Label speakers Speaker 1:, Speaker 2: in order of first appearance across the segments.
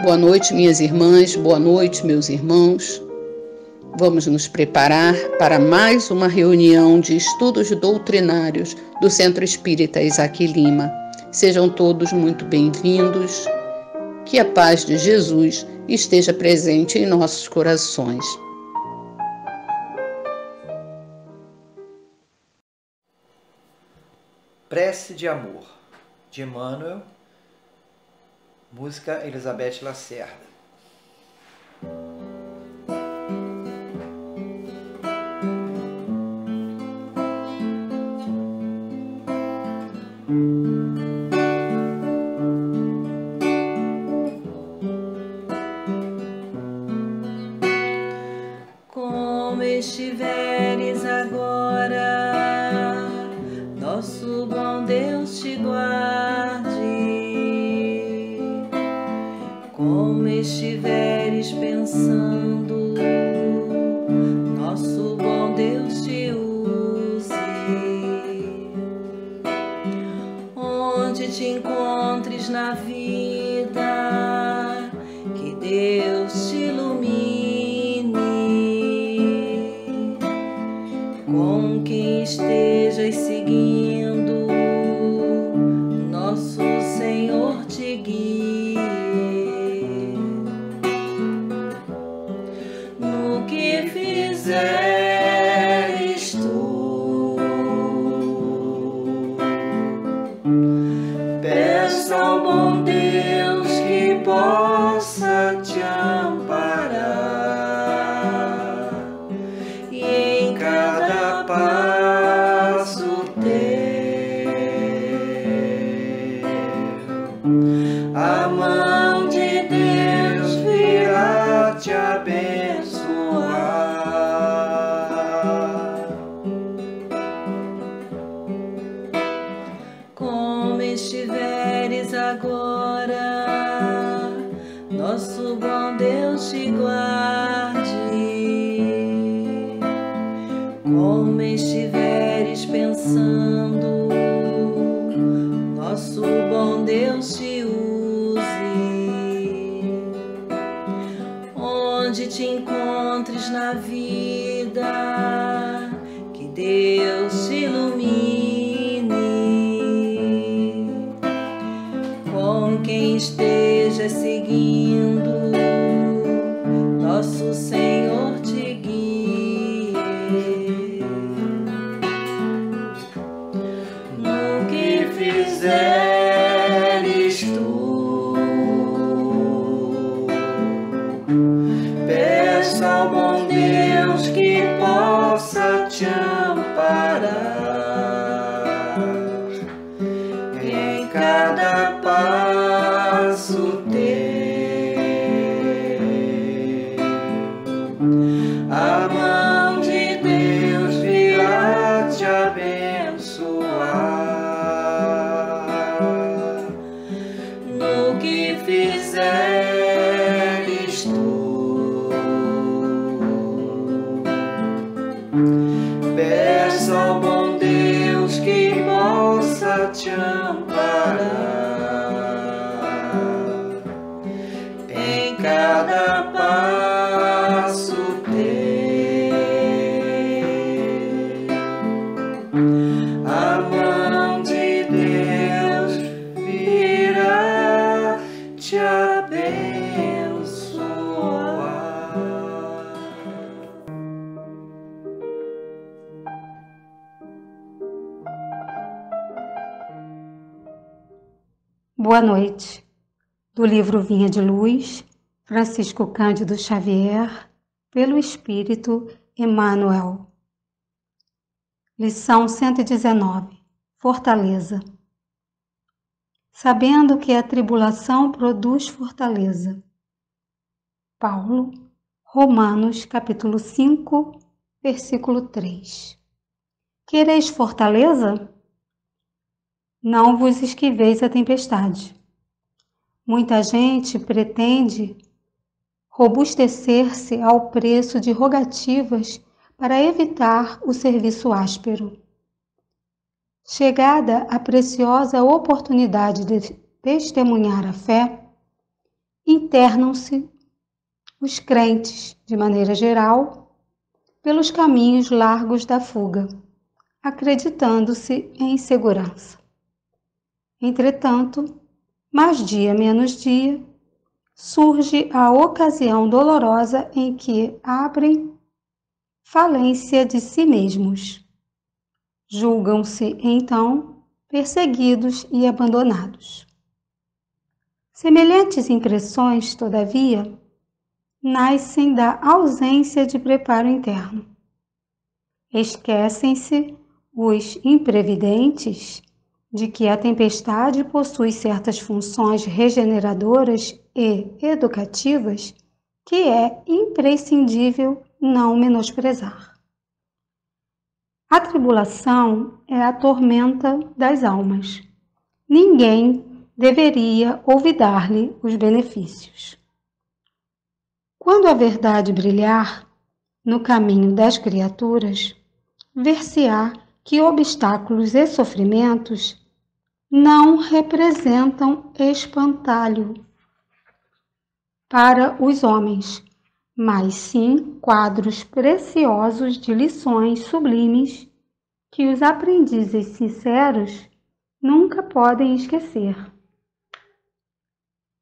Speaker 1: Boa noite, minhas irmãs, boa noite, meus irmãos. Vamos nos preparar para mais uma reunião de estudos doutrinários do Centro Espírita Isaac Lima. Sejam todos muito bem-vindos. Que a paz de Jesus esteja presente em nossos corações.
Speaker 2: Prece de Amor, de Emmanuel, música Elizabeth Lacerda.
Speaker 3: Como estiveres agora, nosso bom Deus te guarde. Como estiveres pensando, nosso bom Deus te use. Onde te encontres na vida, que Deus te ilumine. Com quem estejas seguindo, nosso Senhor te guie. No que fizeres tu, peça ao bom Deus que possa te amparar, e em cada passo teu a mão de Deus virá te abençoar. Como estiveres agora, nosso bom Deus te guarde. Como estiveres pensando, nosso bom Deus te use. Onde te encontres na vida, que Deus te ilumine. Com quem estejas seguindo, nosso Senhor te guie. No que fizeres tu, peça ao bom Deus que possa te amparar, e em cada passo teu a mão de Deus virá te abençoar. No que fizeres tu, peça ao bom Deus que possa te amparar, em cada passo teu a mão de Deus virá te abençoar.
Speaker 4: Boa noite. Do livro Vinha de Luz, Francisco Cândido Xavier, pelo Espírito Emmanuel. Lição 119. Fortaleza. Sabendo que a tribulação produz fortaleza. Paulo, Romanos, capítulo 5, versículo 3. Quereis fortaleza? Não vos esquiveis a tempestade. Muita gente pretende robustecer-se ao preço de rogativas para evitar o serviço áspero. Chegada a preciosa oportunidade de testemunhar a fé, internam-se os crentes, de maneira geral, pelos caminhos largos da fuga, acreditando-se em segurança. Entretanto, mais dia menos dia, surge a ocasião dolorosa em que abrem falência de si mesmos. Julgam-se, então, perseguidos e abandonados. Semelhantes impressões, todavia, nascem da ausência de preparo interno. Esquecem-se os imprevidentes de que a tempestade possui certas funções regeneradoras e educativas que é imprescindível não menosprezar. A tribulação é a tormenta das almas. Ninguém deveria olvidar-lhe os benefícios. Quando a verdade brilhar no caminho das criaturas, ver-se-á que obstáculos e sofrimentos não representam espantalho para os homens, mas sim quadros preciosos de lições sublimes que os aprendizes sinceros nunca podem esquecer.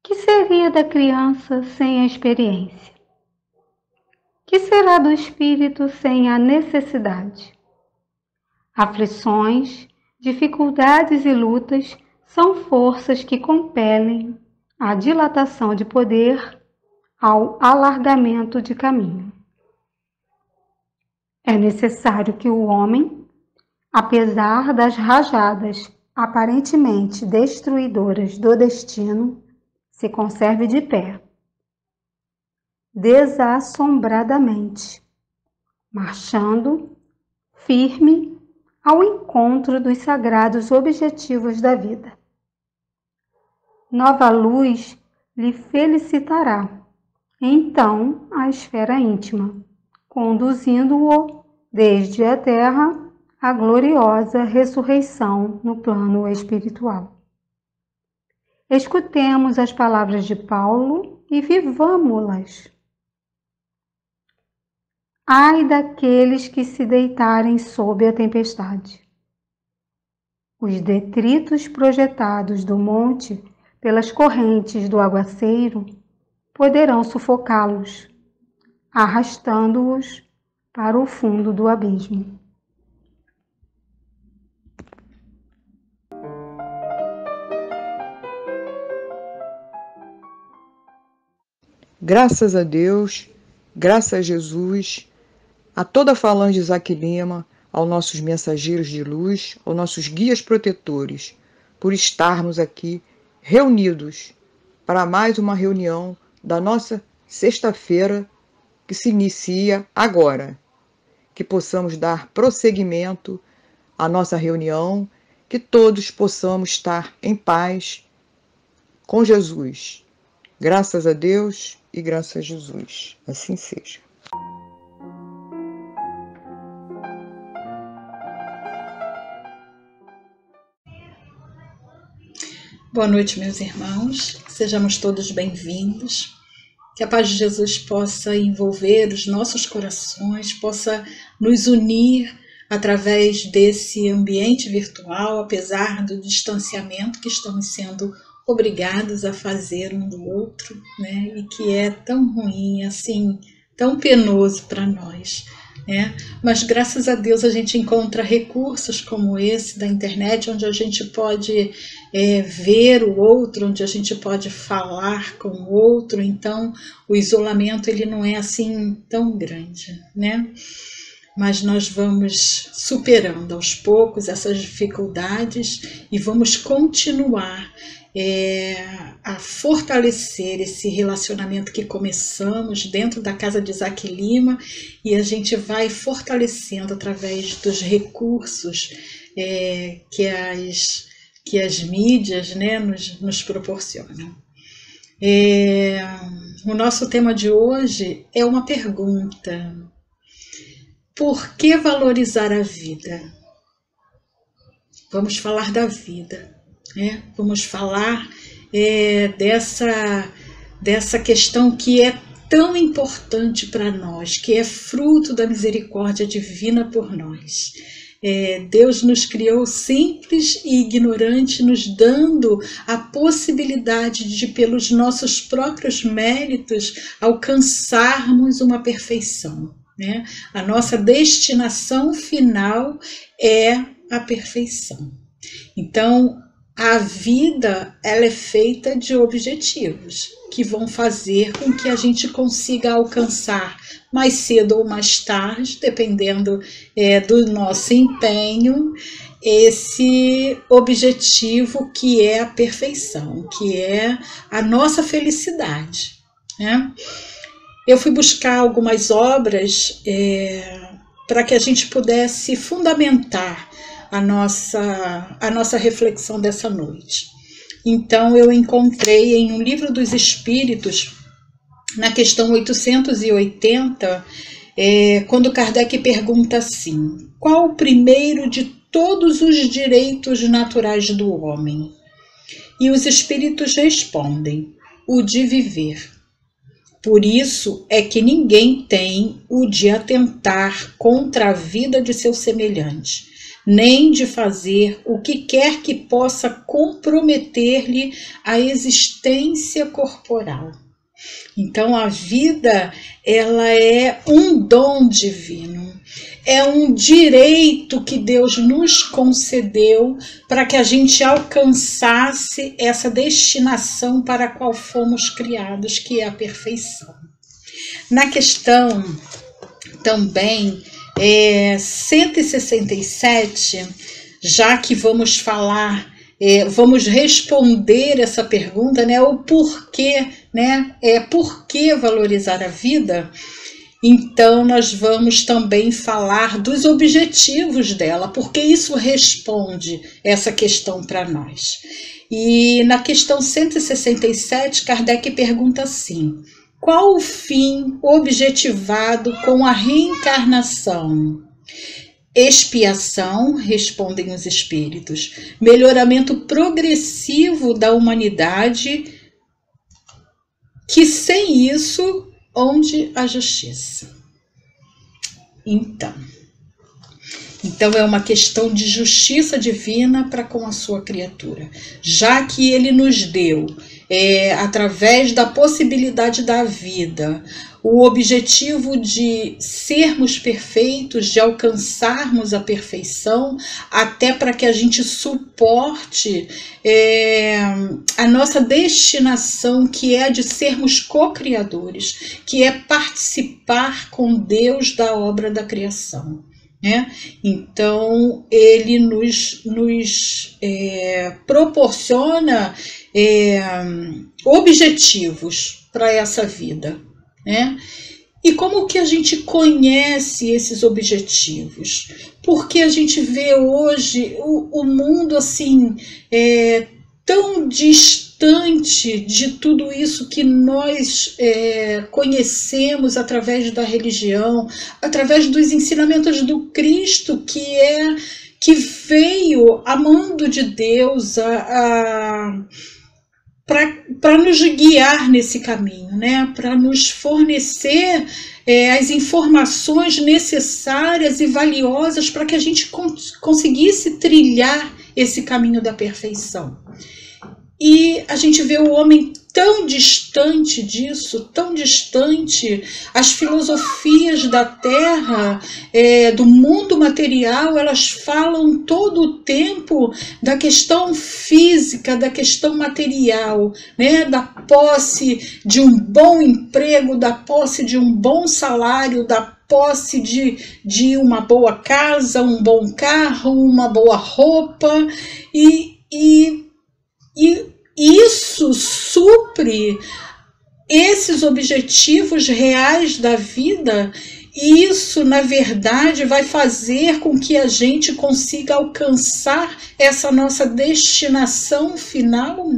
Speaker 4: Que seria da criança sem a experiência? Que será do espírito sem a necessidade? Aflições, dificuldades e lutas são forças que compelem a dilatação de poder ao alargamento de caminho. É necessário que o homem, apesar das rajadas aparentemente destruidoras do destino, se conserve de pé, desassombradamente, marchando firme ao encontro dos sagrados objetivos da vida. Nova luz lhe felicitará, então, a esfera íntima, conduzindo-o desde a terra à gloriosa ressurreição no plano espiritual. Escutemos as palavras de Paulo e vivamo-las. Ai daqueles que se deitarem sob a tempestade. Os detritos projetados do monte pelas correntes do aguaceiro poderão sufocá-los, arrastando-os para o fundo do abismo.
Speaker 5: Graças a Deus, graças a Jesus, a toda a falange de Isaac Lima, aos nossos mensageiros de luz, aos nossos guias protetores, por estarmos aqui reunidos para mais uma reunião da nossa sexta-feira que se inicia agora. Que possamos dar prosseguimento à nossa reunião, que todos possamos estar em paz com Jesus. Graças a Deus e graças a Jesus. Assim seja.
Speaker 6: Boa noite, meus irmãos. Sejamos todos bem-vindos. Que a paz de Jesus possa envolver os nossos corações, possa nos unir através desse ambiente virtual, apesar do distanciamento que estamos sendo obrigados a fazer um do outro, né? E que é tão ruim, assim, tão penoso para nós, né? Mas graças a Deus a gente encontra recursos como esse da internet, onde a gente pode ver o outro, onde a gente pode falar com o outro. Então o isolamento ele não é assim tão grande, né? Mas nós vamos superando aos poucos essas dificuldades e vamos continuar a fortalecer esse relacionamento que começamos dentro da casa de Isaac Lima, e a gente vai fortalecendo através dos recursos que as mídias, né, nos proporcionam. O nosso tema de hoje é uma pergunta: por que valorizar a vida? Vamos falar da vida. Vamos falar dessa questão que é tão importante para nós, que é fruto da misericórdia divina por nós. Deus nos criou simples e ignorante, nos dando a possibilidade de, pelos nossos próprios méritos, alcançarmos uma perfeição, né? A nossa destinação final é a perfeição. Então, a vida, ela é feita de objetivos que vão fazer com que a gente consiga alcançar mais cedo ou mais tarde, dependendo do nosso empenho, esse objetivo que é a perfeição, que é a nossa felicidade, né? Eu fui buscar algumas obras para que a gente pudesse fundamentar a nossa reflexão dessa noite. Então eu encontrei em um livro dos Espíritos, na questão 880, quando Kardec pergunta assim: qual o primeiro de todos os direitos naturais do homem? E os Espíritos respondem: o de viver. Por isso é que ninguém tem o de atentar contra a vida de seu semelhante, nem de fazer o que quer que possa comprometer-lhe a existência corporal. Então a vida, ela é um dom divino, é um direito que Deus nos concedeu para que a gente alcançasse essa destinação para a qual fomos criados, que é a perfeição. Na questão também 167, já que vamos falar, vamos responder essa pergunta, né, o porquê, né, por que valorizar a vida? Então nós vamos também falar dos objetivos dela, porque isso responde essa questão para nós. E na questão 167, Kardec pergunta assim: qual o fim objetivado com a reencarnação? Expiação, respondem os espíritos, melhoramento progressivo da humanidade, que sem isso, onde a justiça? Então é uma questão de justiça divina para com a sua criatura, já que ele nos deu, através da possibilidade da vida, o objetivo de sermos perfeitos, de alcançarmos a perfeição, até para que a gente suporte a nossa destinação, que é a de sermos co-criadores, que é participar com Deus da obra da criação, né? Então ele nos proporciona objetivos para essa vida, né? E como que a gente conhece esses objetivos? Porque a gente vê hoje o mundo assim tão distante de tudo isso que nós conhecemos através da religião, através dos ensinamentos do Cristo, que veio amando de Deus para nos guiar nesse caminho, né? Para nos fornecer as informações necessárias e valiosas para que a gente conseguisse trilhar esse caminho da perfeição. E a gente vê o homem tão distante disso, tão distante. As filosofias da Terra, do mundo material, elas falam todo o tempo da questão física, da questão material, né? Da posse de um bom emprego, da posse de um bom salário, da posse de uma boa casa, um bom carro, uma boa roupa, e isso supre esses objetivos reais da vida. E isso, na verdade, vai fazer com que a gente consiga alcançar essa nossa destinação final.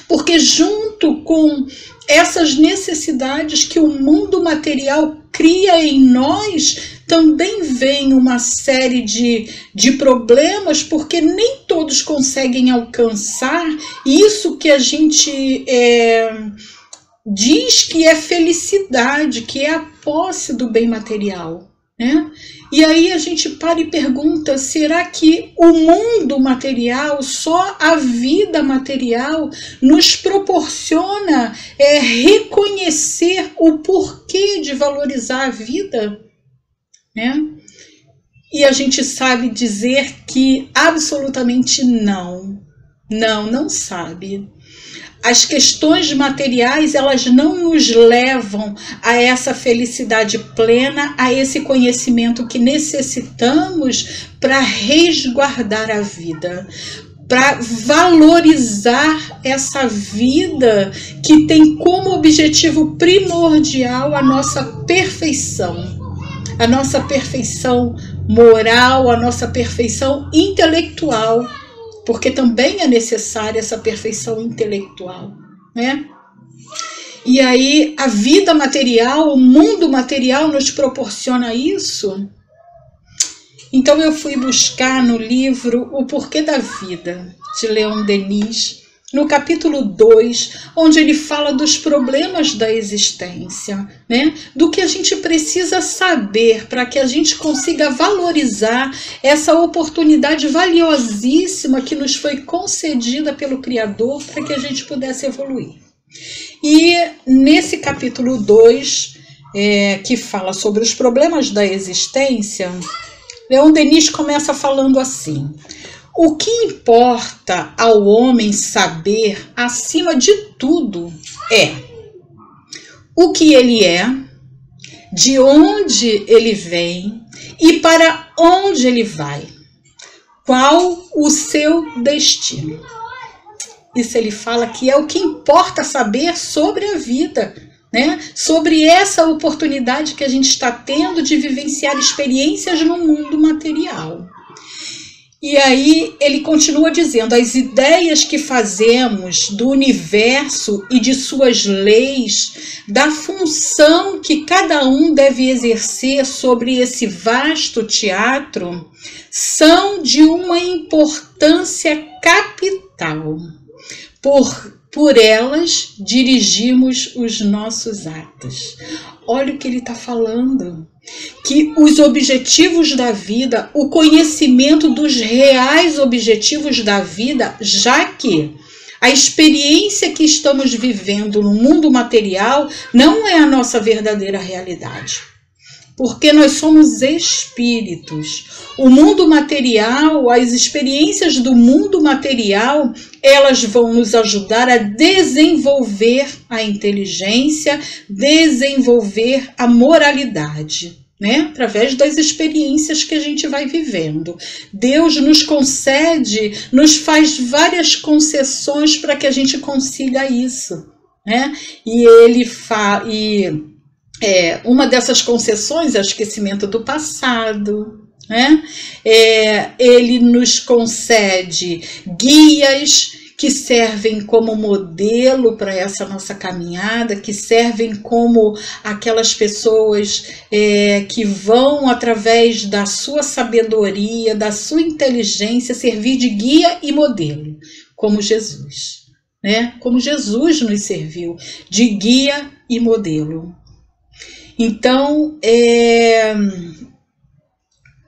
Speaker 6: Porque junto com essas necessidades que o mundo material cria em nós, também vem uma série de problemas, porque nem todos conseguem alcançar isso que a gente diz que é felicidade, que é a posse do bem material, né? E aí a gente para e pergunta, será que o mundo material, só a vida material, nos proporciona reconhecer o porquê de valorizar a vida, né? E a gente sabe dizer que absolutamente não sabe. As questões materiais, elas não nos levam a essa felicidade plena, a esse conhecimento que necessitamos para resguardar a vida, para valorizar essa vida que tem como objetivo primordial a nossa perfeição moral, a nossa perfeição intelectual, porque também é necessária essa perfeição intelectual, né? E aí a vida material, o mundo material nos proporciona isso. Então eu fui buscar no livro O Porquê da Vida, de Leon Denis, no capítulo 2, onde ele fala dos problemas da existência, né? Do que a gente precisa saber para que a gente consiga valorizar essa oportunidade valiosíssima que nos foi concedida pelo Criador para que a gente pudesse evoluir. E nesse capítulo 2, que fala sobre os problemas da existência, Leon Denis começa falando assim: o que importa ao homem saber, acima de tudo, é o que ele é, de onde ele vem e para onde ele vai, qual o seu destino. Isso ele fala que é o que importa saber sobre a vida, né? Sobre essa oportunidade que a gente está tendo de vivenciar experiências no mundo material. E aí ele continua dizendo, as ideias que fazemos do universo e de suas leis, da função que cada um deve exercer sobre esse vasto teatro, são de uma importância capital. Por elas dirigimos os nossos atos. Olha o que ele está falando. Que os objetivos da vida, o conhecimento dos reais objetivos da vida, já que a experiência que estamos vivendo no mundo material não é a nossa verdadeira realidade. Porque nós somos espíritos. O mundo material, as experiências do mundo material, elas vão nos ajudar a desenvolver a inteligência, desenvolver a moralidade, né? Através das experiências que a gente vai vivendo. Deus nos concede, nos faz várias concessões para que a gente consiga isso, né? E ele fala... uma dessas concessões é o esquecimento do passado, né? Ele nos concede guias que servem como modelo para essa nossa caminhada, que servem como aquelas pessoas que vão, através da sua sabedoria, da sua inteligência, servir de guia e modelo, como Jesus, né? Como Jesus nos serviu de guia e modelo. Então,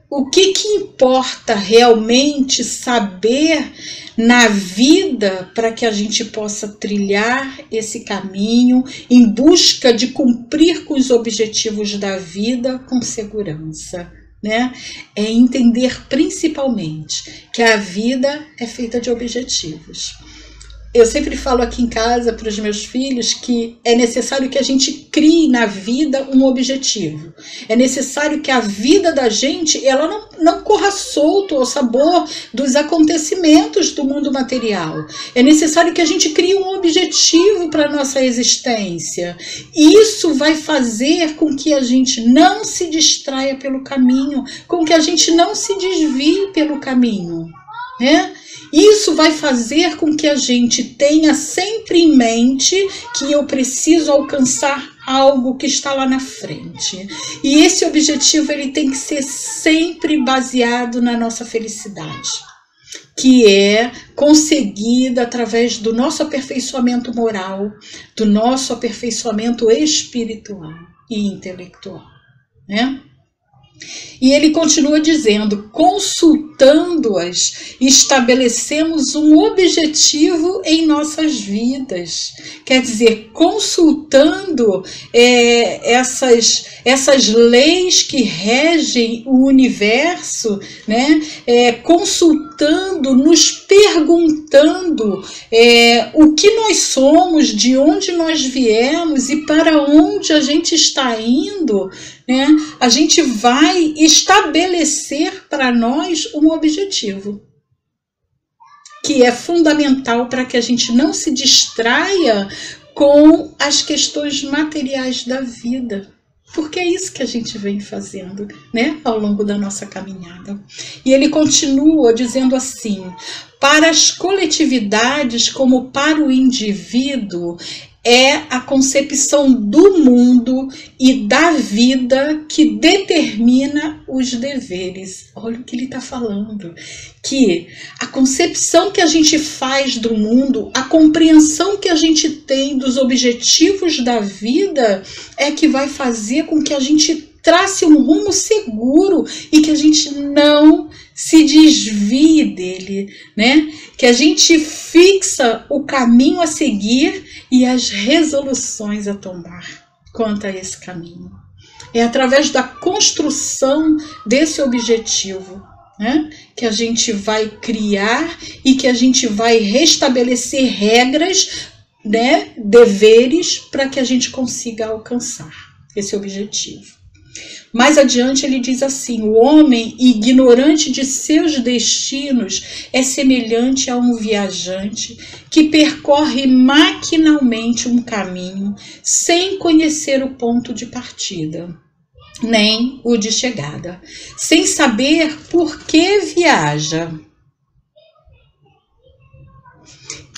Speaker 6: o que importa realmente saber na vida para que a gente possa trilhar esse caminho em busca de cumprir com os objetivos da vida com segurança, né? É entender principalmente que a vida é feita de objetivos. Eu sempre falo aqui em casa para os meus filhos que é necessário que a gente crie na vida um objetivo. É necessário que a vida da gente ela não corra solto ao sabor dos acontecimentos do mundo material. É necessário que a gente crie um objetivo para a nossa existência. Isso vai fazer com que a gente não se distraia pelo caminho, com que a gente não se desvie pelo caminho, né? Isso vai fazer com que a gente tenha sempre em mente que eu preciso alcançar algo que está lá na frente. E esse objetivo ele tem que ser sempre baseado na nossa felicidade. que é conseguida através do nosso aperfeiçoamento moral, do nosso aperfeiçoamento espiritual e intelectual, né? E ele continua dizendo: consultando-as, estabelecemos um objetivo em nossas vidas. Quer dizer, consultando essas leis que regem o universo, né? Consultando, nos perguntando o que nós somos, de onde nós viemos e para onde a gente está indo, né? A gente vai estabelecer para nós um objetivo que é fundamental para que a gente não se distraia com as questões materiais da vida, porque é isso que a gente vem fazendo, né, ao longo da nossa caminhada. E ele continua dizendo assim: para as coletividades como para o indivíduo, é a concepção do mundo e da vida que determina os deveres. Olha o que ele está falando. Que a concepção que a gente faz do mundo, a compreensão que a gente tem dos objetivos da vida é que vai fazer com que a gente trace um rumo seguro e que a gente não se desvie dele, né? Que a gente fixa o caminho a seguir e as resoluções a tomar quanto a esse caminho. É através da construção desse objetivo, né, que a gente vai criar e que a gente vai restabelecer regras, né, deveres, para que a gente consiga alcançar esse objetivo. Mais adiante ele diz assim: o homem, ignorante de seus destinos, é semelhante a um viajante que percorre maquinalmente um caminho sem conhecer o ponto de partida, nem o de chegada, sem saber por que viaja.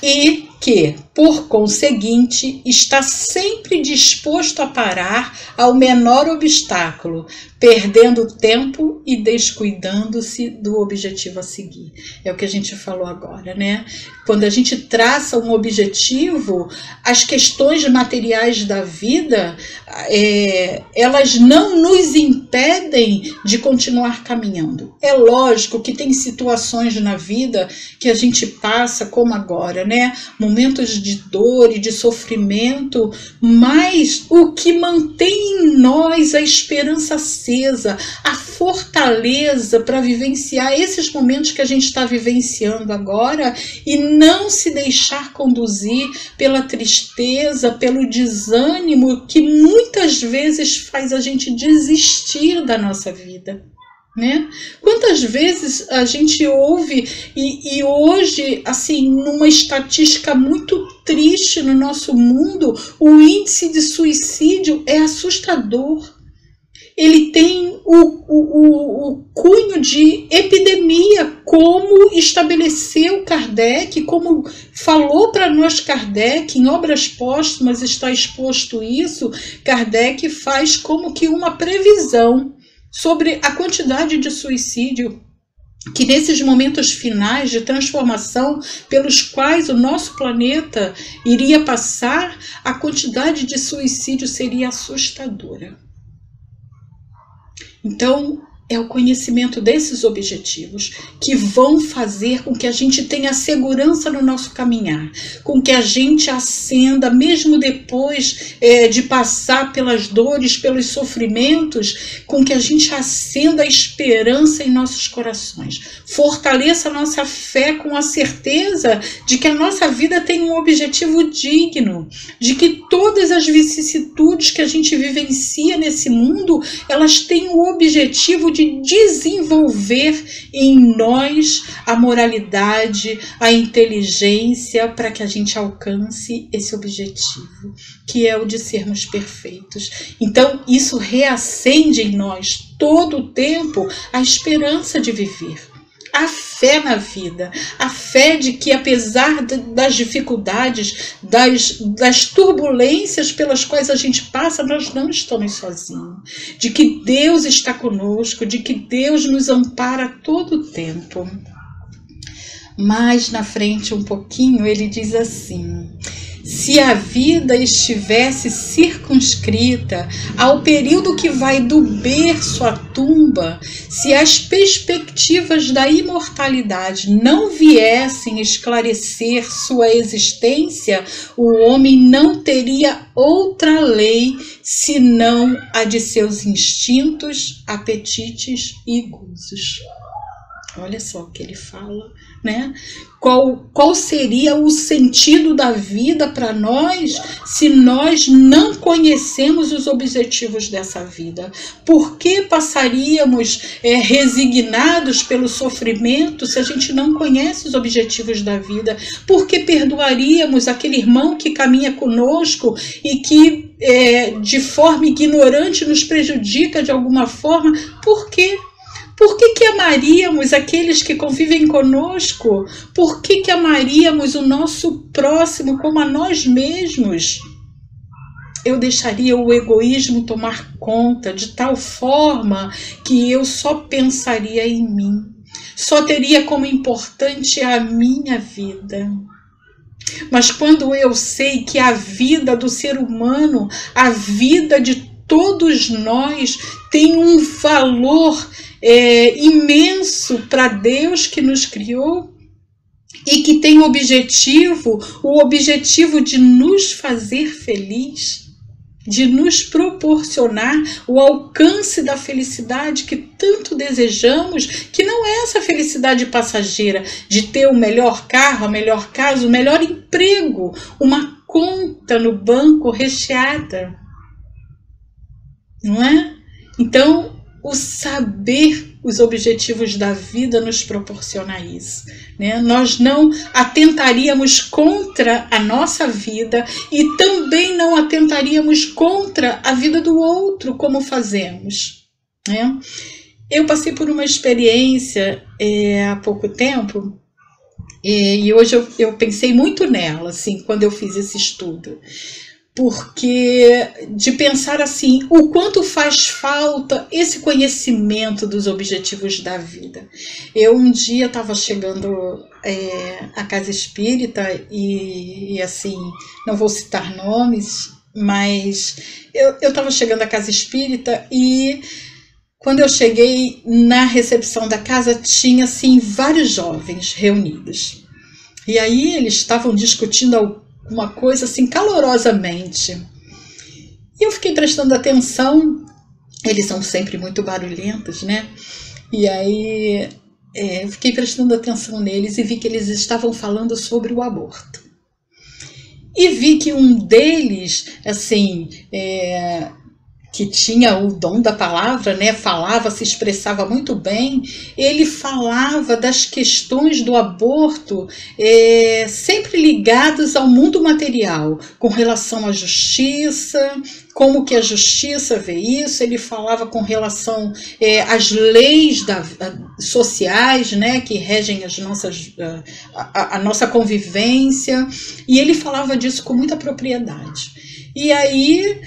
Speaker 6: E que, por conseguinte, está sempre disposto a parar ao menor obstáculo, perdendo tempo e descuidando-se do objetivo a seguir. É o que a gente falou agora, né? Quando a gente traça um objetivo, as questões materiais da vida, elas não nos impedem de continuar caminhando. É lógico que tem situações na vida que a gente passa, como agora, né? Momentos de dor e de sofrimento, mas o que mantém em nós a esperança acesa, a fortaleza para vivenciar esses momentos que a gente está vivenciando agora e não se deixar conduzir pela tristeza, pelo desânimo que muitas vezes faz a gente desistir da nossa vida, né? Quantas vezes a gente ouve e hoje, assim, numa estatística muito triste no nosso mundo, o índice de suicídio é assustador. Ele tem o cunho de epidemia, como estabeleceu Kardec, como falou para nós Kardec, em Obras Póstumas está exposto isso. Kardec faz como que uma previsão sobre a quantidade de suicídio que nesses momentos finais de transformação pelos quais o nosso planeta iria passar, a quantidade de suicídio seria assustadora. Então, é o conhecimento desses objetivos que vão fazer com que a gente tenha segurança no nosso caminhar, com que a gente ascenda, mesmo depois de passar pelas dores, pelos sofrimentos, com que a gente acenda a esperança em nossos corações, fortaleça a nossa fé com a certeza de que a nossa vida tem um objetivo digno, de que todas as vicissitudes que a gente vivencia nesse mundo, elas têm o objetivo de desenvolver em nós a moralidade, a inteligência, para que a gente alcance esse objetivo, que é o de sermos perfeitos. Então, isso reacende em nós todo o tempo a esperança de viver, a fé na vida, a fé de que, apesar das dificuldades, das turbulências pelas quais a gente passa, nós não estamos sozinhos, de que Deus está conosco, de que Deus nos ampara todo o tempo. mais na frente um pouquinho, ele diz assim: se a vida estivesse circunscrita ao período que vai do berço à tumba, se as perspectivas da imortalidade não viessem esclarecer sua existência, o homem não teria outra lei senão a de seus instintos, apetites e gozos. Olha só o que ele fala, né? Qual seria o sentido da vida para nós se nós não conhecemos os objetivos dessa vida? Por que passaríamos resignados pelo sofrimento se a gente não conhece os objetivos da vida? Por que perdoaríamos aquele irmão que caminha conosco e que de forma ignorante nos prejudica de alguma forma? Por quê? Por que amaríamos aqueles que convivem conosco? Por que amaríamos o nosso próximo como a nós mesmos? Eu deixaria o egoísmo tomar conta de tal forma que eu só pensaria em mim. Só teria como importante a minha vida. Mas quando eu sei que a vida do ser humano, a vida de todos nós tem um valor imenso para Deus que nos criou e que tem o objetivo de nos fazer feliz, de nos proporcionar o alcance da felicidade que tanto desejamos, que não é essa felicidade passageira de ter o melhor carro, a melhor casa, o melhor emprego, uma conta no banco recheada, não é? Então, o saber os objetivos da vida nos proporciona isso, né? Nós não atentaríamos contra a nossa vida e também não atentaríamos contra a vida do outro, como fazemos, né? Eu passei por uma experiência há pouco tempo e hoje eu pensei muito nela, assim, quando eu fiz esse estudo. Porque de pensar assim, o quanto faz falta esse conhecimento dos objetivos da vida. Eu um dia estava chegando à casa espírita e assim, não vou citar nomes, mas eu estava chegando à casa espírita e quando eu cheguei na recepção da casa tinha assim vários jovens reunidos. E aí eles estavam discutindo uma coisa assim calorosamente. E eu fiquei prestando atenção, eles são sempre muito barulhentos, né? E aí eu fiquei prestando atenção neles e vi que eles estavam falando sobre o aborto. E vi que um deles, assim, que tinha o dom da palavra, né? Falava, se expressava muito bem. Ele falava das questões do aborto sempre ligadas ao mundo material, com relação à justiça, como que a justiça vê isso. Ele falava com relação às leis sociais, né, que regem a nossa convivência, e ele falava disso com muita propriedade. E aí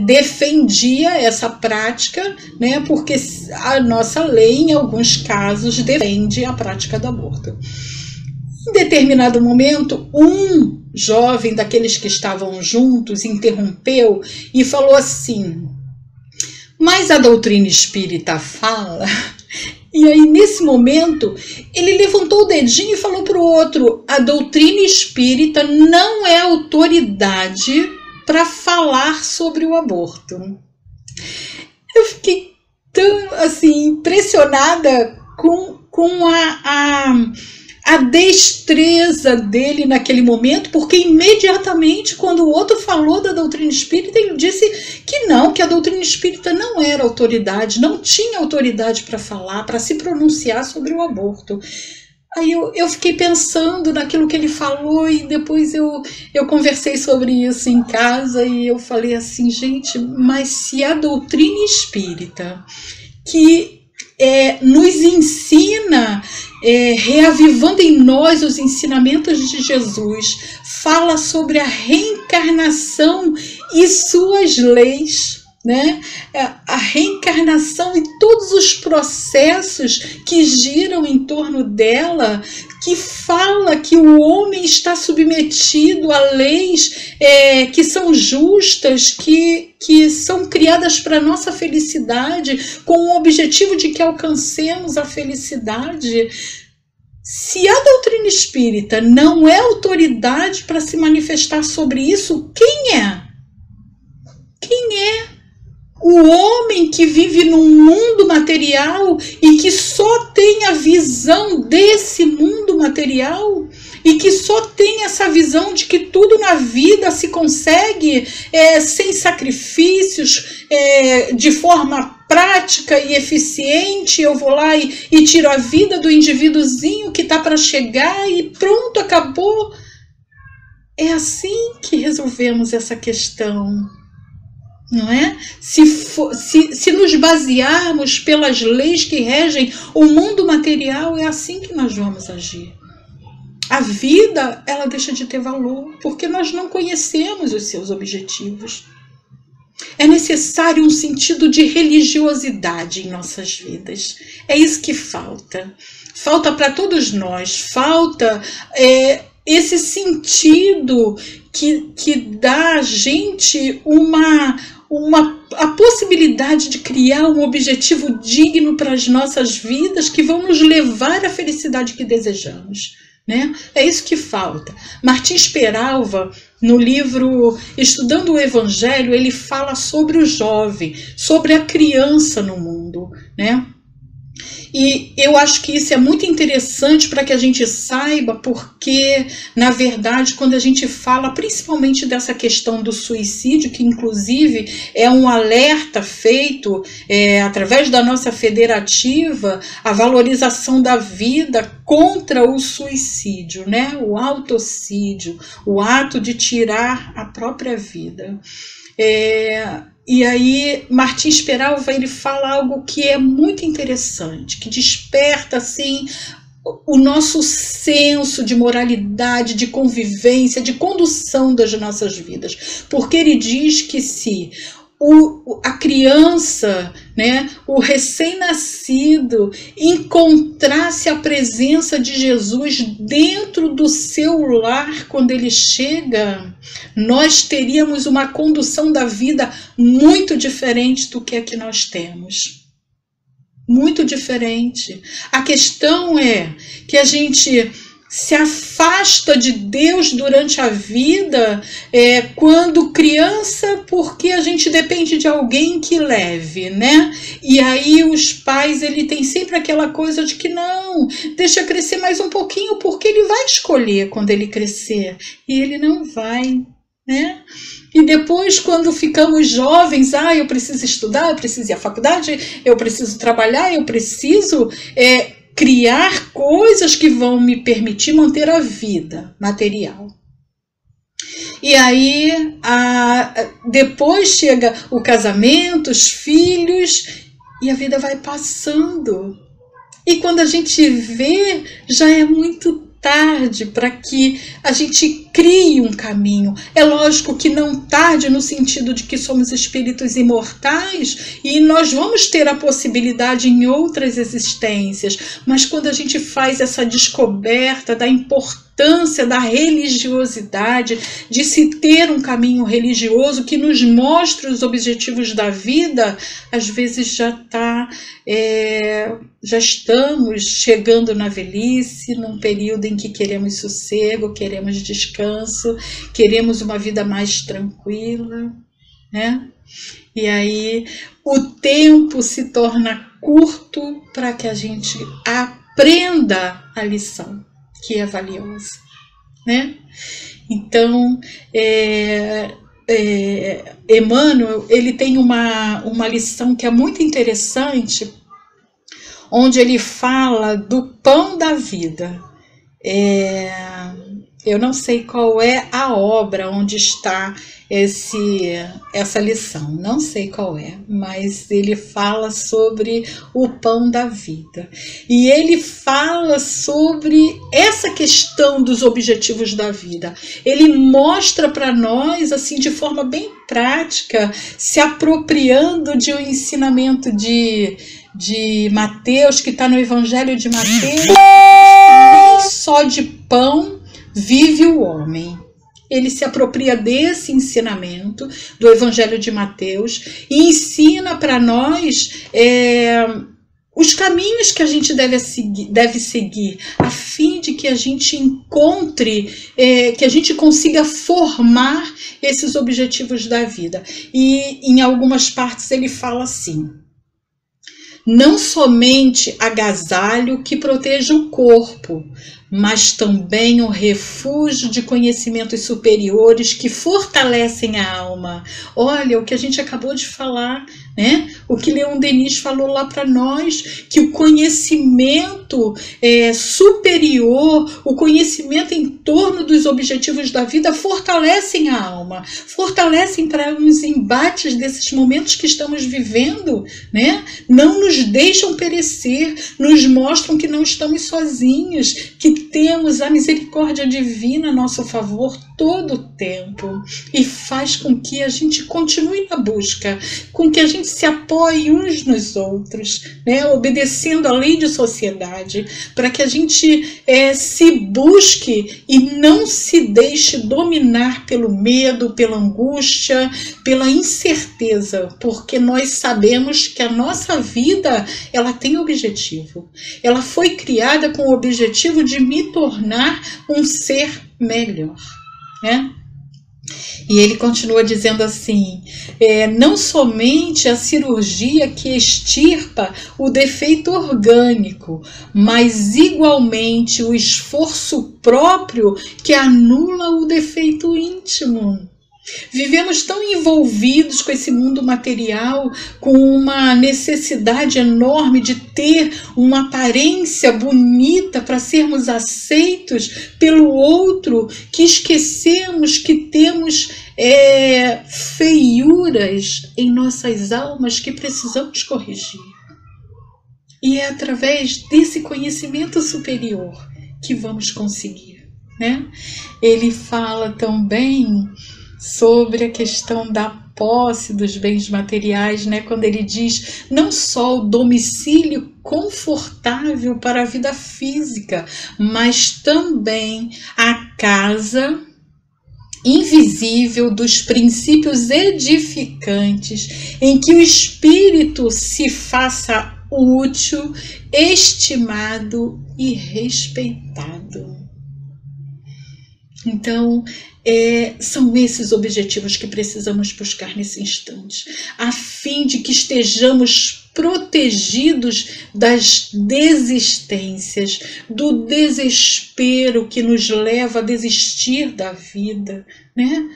Speaker 6: defendia essa prática, né, porque a nossa lei, em alguns casos, defende a prática do aborto. Em determinado momento, um jovem daqueles que estavam juntos interrompeu e falou assim: mas a doutrina espírita fala... E aí, nesse momento, ele levantou o dedinho e falou para o outro: a doutrina espírita não é autoridade para falar sobre o aborto. Eu fiquei tão assim impressionada com a destreza dele naquele momento, porque imediatamente quando o outro falou da doutrina espírita, ele disse que não, que a doutrina espírita não era autoridade, não tinha autoridade para falar, para se pronunciar sobre o aborto. Aí eu fiquei pensando naquilo que ele falou e depois eu conversei sobre isso em casa e eu falei assim: gente, mas se a doutrina espírita que nos ensina, reavivando em nós os ensinamentos de Jesus, fala sobre a reencarnação e suas leis, né? A reencarnação e todos os processos que giram em torno dela, que fala que o homem está submetido a leis que são justas, que são criadas para a nossa felicidade, com o objetivo de que alcancemos a felicidade. Se a doutrina espírita não é autoridade para se manifestar sobre isso, quem é? Quem é? O homem que vive num mundo material e que só tem a visão desse mundo material e que só tem essa visão de que tudo na vida se consegue sem sacrifícios, de forma prática e eficiente. Eu vou lá e tiro a vida do indivíduozinho que está para chegar e pronto, acabou. É assim que resolvemos essa questão. Não é? Se nos basearmos pelas leis que regem o mundo material, é assim que nós vamos agir. A vida, ela deixa de ter valor, porque nós não conhecemos os seus objetivos. É necessário um sentido de religiosidade em nossas vidas. É isso que falta. Falta para todos nós. Falta esse sentido que dá a gente a possibilidade de criar um objetivo digno para as nossas vidas, que vão nos levar à felicidade que desejamos, né? É isso que falta. Martins Peralva, no livro Estudando o Evangelho, ele fala sobre o jovem, sobre a criança no mundo, né? E eu acho que isso é muito interessante para que a gente saiba, porque, na verdade, quando a gente fala principalmente dessa questão do suicídio, que inclusive é um alerta feito através da nossa federativa, a valorização da vida contra o suicídio, né? O autocídio, o ato de tirar a própria vida. E aí Martins Peralva, ele fala algo que é muito interessante, que desperta assim o nosso senso de moralidade, de convivência, de condução das nossas vidas. Porque ele diz que se a criança, né, o recém-nascido, encontrasse a presença de Jesus dentro do seu lar quando ele chega, nós teríamos uma condução da vida muito diferente do que a que nós temos. Muito diferente. A questão é que a gente se afasta de Deus durante a vida quando criança, porque a gente depende de alguém que leve, né? E aí os pais, ele tem sempre aquela coisa de que não, deixa crescer mais um pouquinho, porque ele vai escolher quando ele crescer, e ele não vai, né? E depois, quando ficamos jovens, eu preciso estudar, eu preciso ir à faculdade, eu preciso trabalhar, eu preciso criar coisas que vão me permitir manter a vida material. E aí, depois chega o casamento, os filhos, e a vida vai passando. E quando a gente vê, já é muito tarde para que a gente crie um caminho. É lógico que não tarde no sentido de que somos espíritos imortais e nós vamos ter a possibilidade em outras existências, mas quando a gente faz essa descoberta da importância da religiosidade, de se ter um caminho religioso que nos mostre os objetivos da vida, às vezes já estamos chegando na velhice, num período em que queremos sossego, queremos descanso, queremos uma vida mais tranquila, né? E aí o tempo se torna curto para que a gente aprenda a lição, que é valiosa, né? Então, Emmanuel, ele tem uma lição que é muito interessante, onde ele fala do pão da vida. Eu não sei qual é a obra onde está essa lição, não sei qual é, mas ele fala sobre o pão da vida. E ele fala sobre essa questão dos objetivos da vida. Ele mostra para nós, assim, de forma bem prática, se apropriando de um ensinamento de Mateus, que está no Evangelho de Mateus. Nem só de pão vive o homem. Ele se apropria desse ensinamento do Evangelho de Mateus e ensina para nós os caminhos que a gente deve seguir, a fim de que a gente encontre, que a gente consiga formar esses objetivos da vida. E em algumas partes ele fala assim: não somente agasalho que proteja o corpo, mas também um refúgio de conhecimentos superiores que fortalecem a alma. Olha, o que a gente acabou de falar, né? O que Leon Denis falou lá para nós, que o conhecimento superior, o conhecimento em torno dos objetivos da vida fortalecem a alma, fortalecem para os embates desses momentos que estamos vivendo, né? Não nos deixam perecer, nos mostram que não estamos sozinhos, que temos a misericórdia divina a nosso favor todo o tempo, e faz com que a gente continue na busca, com que a gente se apoie uns nos outros, né? Obedecendo a lei de sociedade, para que a gente se busque e não se deixe dominar pelo medo, pela angústia, pela incerteza, porque nós sabemos que a nossa vida, ela tem objetivo. Ela foi criada com o objetivo de me tornar um ser melhor, né? E ele continua dizendo assim: não somente a cirurgia que extirpa o defeito orgânico, mas igualmente o esforço próprio que anula o defeito íntimo. Vivemos tão envolvidos com esse mundo material, com uma necessidade enorme de ter uma aparência bonita para sermos aceitos pelo outro, que esquecemos que temos feiuras em nossas almas que precisamos corrigir. E é através desse conhecimento superior que vamos conseguir, né? Ele fala também sobre a questão da posse dos bens materiais, né? Quando ele diz não só o domicílio confortável para a vida física, mas também a casa invisível dos princípios edificantes, em que o espírito se faça útil, estimado e respeitado. Então, são esses objetivos que precisamos buscar nesse instante, a fim de que estejamos protegidos das desistências, do desespero que nos leva a desistir da vida, né?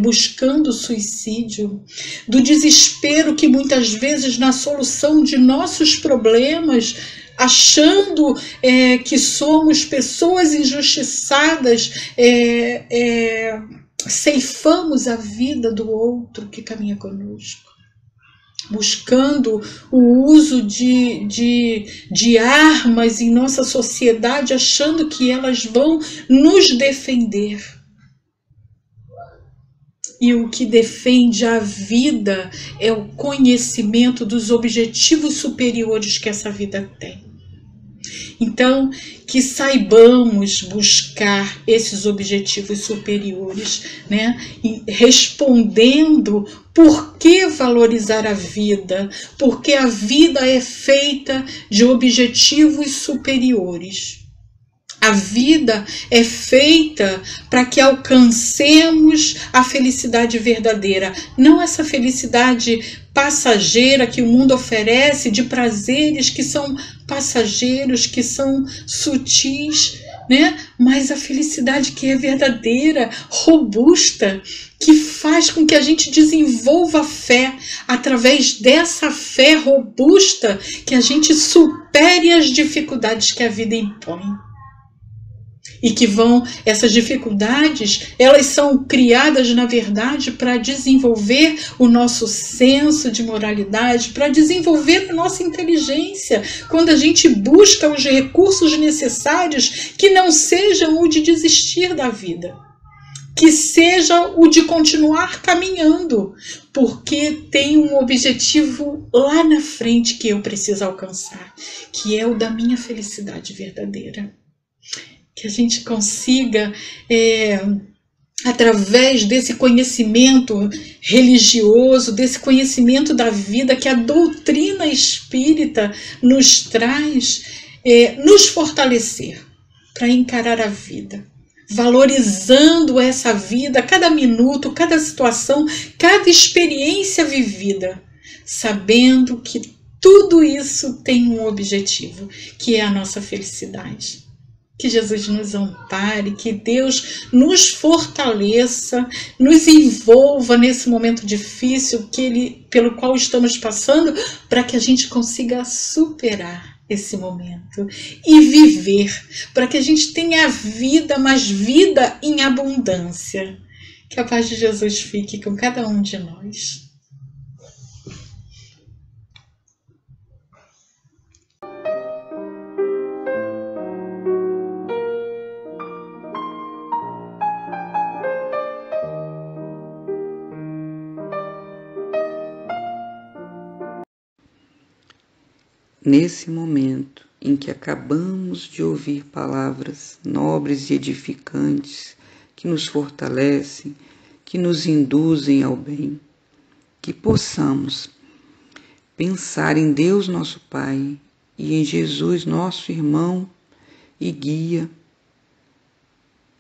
Speaker 6: Buscando o suicídio, do desespero que muitas vezes na solução de nossos problemas, achando que somos pessoas injustiçadas, ceifamos a vida do outro que caminha conosco, buscando o uso de armas em nossa sociedade, achando que elas vão nos defender. E o que defende a vida é o conhecimento dos objetivos superiores que essa vida tem. Então, que saibamos buscar esses objetivos superiores, né? E respondendo por que valorizar a vida, porque a vida é feita de objetivos superiores. A vida é feita para que alcancemos a felicidade verdadeira, não essa felicidade passageira que o mundo oferece, de prazeres que são passageiros, que são sutis, né? Mas a felicidade que é verdadeira, robusta, que faz com que a gente desenvolva a fé, através dessa fé robusta, que a gente supere as dificuldades que a vida impõe. e que essas dificuldades, elas são criadas, na verdade, para desenvolver o nosso senso de moralidade, para desenvolver a nossa inteligência, quando a gente busca os recursos necessários que não sejam o de desistir da vida, que seja o de continuar caminhando, porque tem um objetivo lá na frente que eu preciso alcançar, que é o da minha felicidade verdadeira. Que a gente consiga, através desse conhecimento religioso, desse conhecimento da vida que a doutrina espírita nos traz, nos fortalecer para encarar a vida, valorizando essa vida, cada minuto, cada situação, cada experiência vivida, sabendo que tudo isso tem um objetivo, que é a nossa felicidade. Que Jesus nos ampare, que Deus nos fortaleça, nos envolva nesse momento difícil pelo qual estamos passando, para que a gente consiga superar esse momento e viver, para que a gente tenha vida, mas vida em abundância. Que a paz de Jesus fique com cada um de nós.
Speaker 7: Nesse momento em que acabamos de ouvir palavras nobres e edificantes que nos fortalecem, que nos induzem ao bem, que possamos pensar em Deus nosso Pai e em Jesus nosso irmão e guia,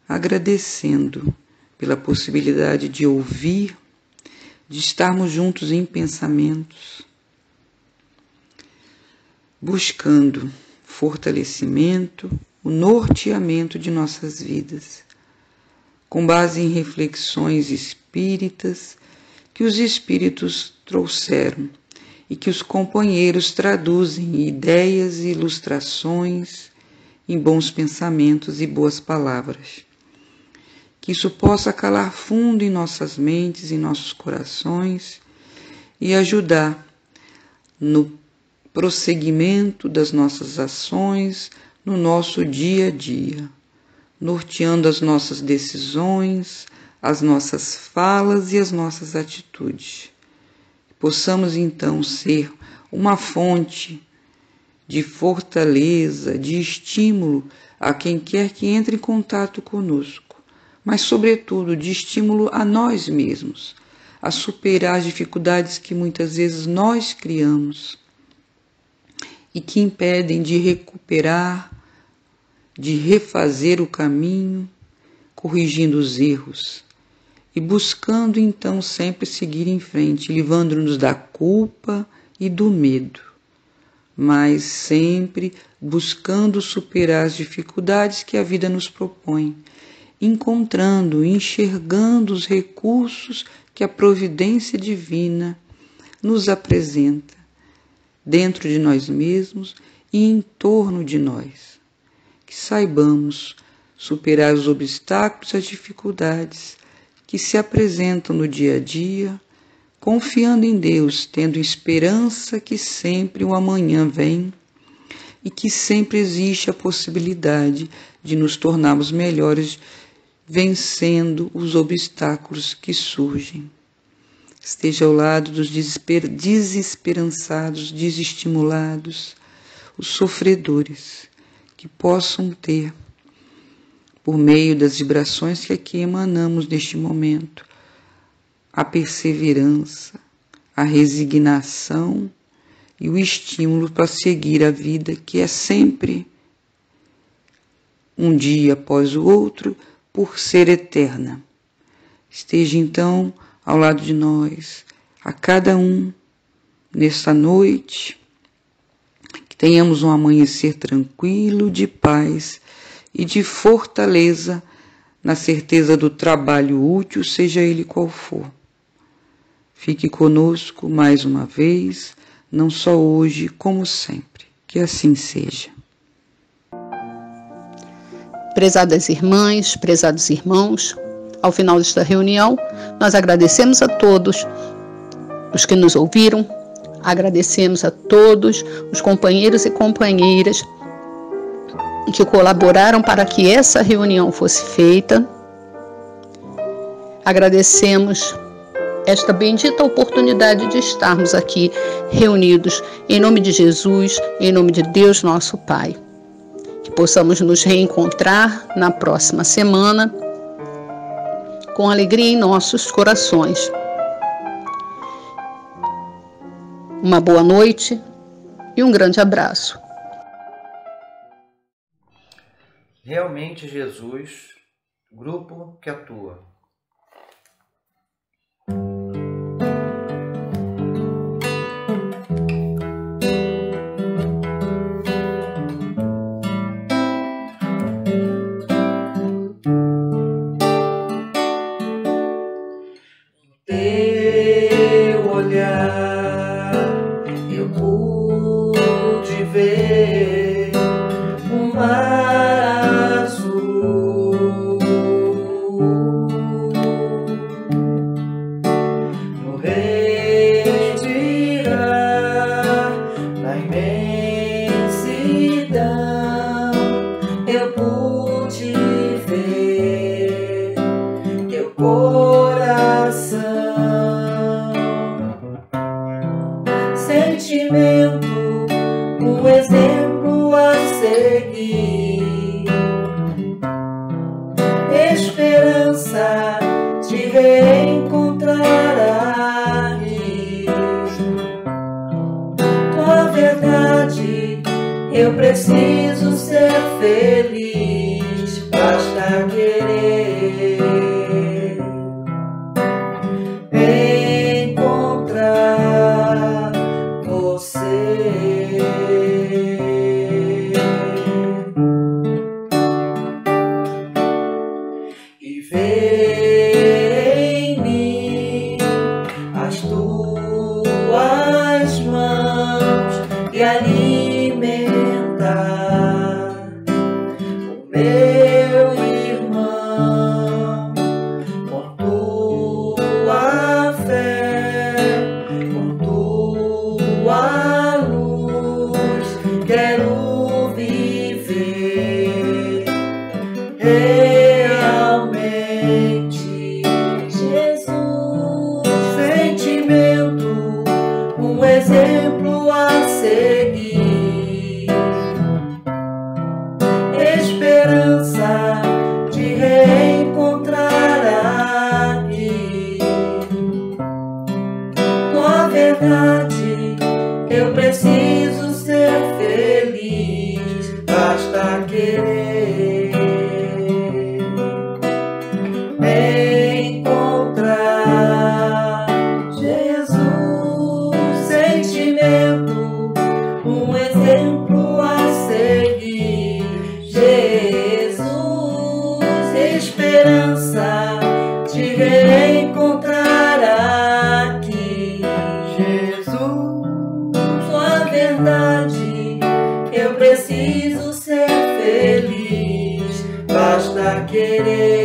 Speaker 7: agradecendo pela possibilidade de ouvir, de estarmos juntos em pensamentos, buscando fortalecimento, o norteamento de nossas vidas, com base em reflexões espíritas que os espíritos trouxeram e que os companheiros traduzem em ideias e ilustrações, em bons pensamentos e boas palavras. Que isso possa calar fundo em nossas mentes, em nossos corações e ajudar no prosseguimento das nossas ações no nosso dia a dia, norteando as nossas decisões, as nossas falas e as nossas atitudes. Possamos então ser uma fonte de fortaleza, de estímulo a quem quer que entre em contato conosco, mas sobretudo de estímulo a nós mesmos, a superar as dificuldades que muitas vezes nós criamos e que impedem de recuperar, de refazer o caminho, corrigindo os erros e buscando então sempre seguir em frente, livrando-nos da culpa e do medo, mas sempre buscando superar as dificuldades que a vida nos propõe, encontrando, enxergando os recursos que a providência divina nos apresenta, dentro de nós mesmos e em torno de nós. Que saibamos superar os obstáculos e as dificuldades que se apresentam no dia a dia, confiando em Deus, tendo esperança que sempre o amanhã vem e que sempre existe a possibilidade de nos tornarmos melhores, vencendo os obstáculos que surgem. Esteja ao lado dos desesperançados, desestimulados, os sofredores, que possam ter, por meio das vibrações que aqui emanamos neste momento, a perseverança, a resignação e o estímulo para seguir a vida, que é sempre um dia após o outro, por ser eterna. Esteja então ao lado de nós, a cada um, nesta noite, que tenhamos um amanhecer tranquilo, de paz e de fortaleza, na certeza do trabalho útil, seja ele qual for. Fique conosco mais uma vez, não só hoje, como sempre. Que assim seja.
Speaker 1: Prezadas irmãs, prezados irmãos, ao final desta reunião, nós agradecemos a todos os que nos ouviram, agradecemos a todos os companheiros e companheiras que colaboraram para que essa reunião fosse feita. Agradecemos esta bendita oportunidade de estarmos aqui reunidos em nome de Jesus, em nome de Deus nosso Pai. Que possamos nos reencontrar na próxima semana com alegria em nossos corações. Uma boa noite e um grande abraço.
Speaker 2: Realmente Jesus, grupo que atua.
Speaker 3: Teu olhar eu pude ver um mar azul no respirar da imensidão. Eu pude ver teu coração, sentimento, um exemplo a seguir, esperança de reencontrar aqui. Tua verdade, eu preciso ser feliz, basta querer encontrar você. E ver em mim as tuas mãos e alimentar o meu irmão com tua fé, com tua luz. Quero viver realmente, Jesus, sentimento, um exemplo a seguir, esperança de reencontrar aqui. Tua verdade, eu preciso ser feliz, basta querer encontrar Jesus, sentimento, um exemplo a seguir, Jesus, esperança de reencontrar aqui. Jesus, tua verdade, eu preciso ser feliz, basta querer